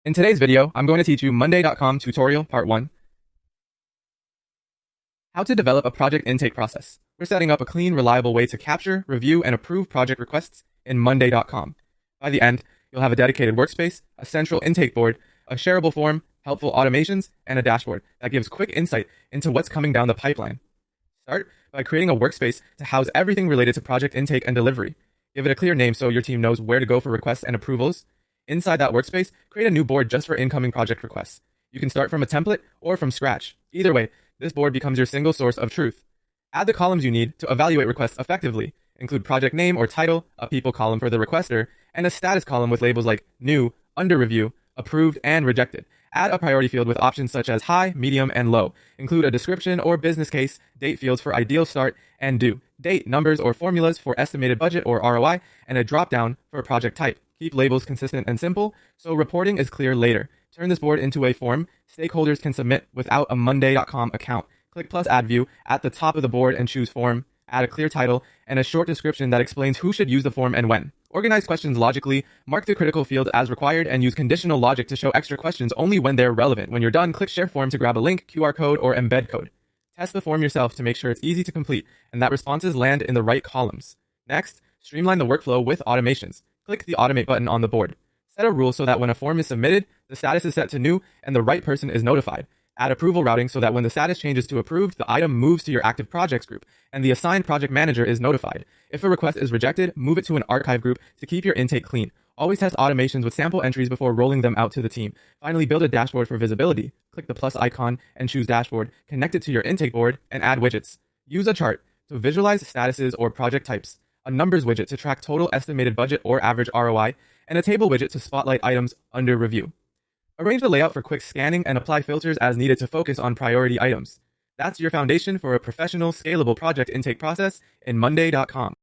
In today's video, I'm going to teach you Monday.com tutorial part 1. How to develop a project intake process. We're setting up a clean, reliable way to capture, review, and approve project requests in Monday.com. By the end, you'll have a dedicated workspace, a central intake board, a shareable form, helpful automations, and a dashboard that gives quick insight into what's coming down the pipeline. Start by creating a workspace to house everything related to project intake and delivery. Give it a clear name so your team knows where to go for requests and approvals. Inside that workspace, create a new board just for incoming project requests. You can start from a template or from scratch. Either way, this board becomes your single source of truth. Add the columns you need to evaluate requests effectively. Include project name or title, a people column for the requester, and a status column with labels like new, under review, approved, and rejected. Add a priority field with options such as high, medium, and low. Include a description or business case, date fields for ideal start and due, date, numbers, or formulas for estimated budget or ROI, and a drop-down for a project type. Keep labels consistent and simple, so reporting is clear later. Turn this board into a form stakeholders can submit without a Monday.com account. Click plus add view at the top of the board and choose form. Add a clear title and a short description that explains who should use the form and when. Organize questions logically, mark the critical field as required, and use conditional logic to show extra questions only when they're relevant. When you're done, click Share Form to grab a link, QR code, or embed code. Test the form yourself to make sure it's easy to complete and that responses land in the right columns. Next, streamline the workflow with automations. Click the Automate button on the board. Set a rule so that when a form is submitted, the status is set to new and the right person is notified. Add approval routing so that when the status changes to approved, the item moves to your active projects group, and the assigned project manager is notified. If a request is rejected, move it to an archive group to keep your intake clean. Always test automations with sample entries before rolling them out to the team. Finally, build a dashboard for visibility. Click the plus icon and choose Dashboard. Connect it to your intake board and add widgets. Use a chart to visualize statuses or project types, a numbers widget to track total estimated budget or average ROI, and a table widget to spotlight items under review. Arrange the layout for quick scanning and apply filters as needed to focus on priority items. That's your foundation for a professional, scalable project intake process in Monday.com.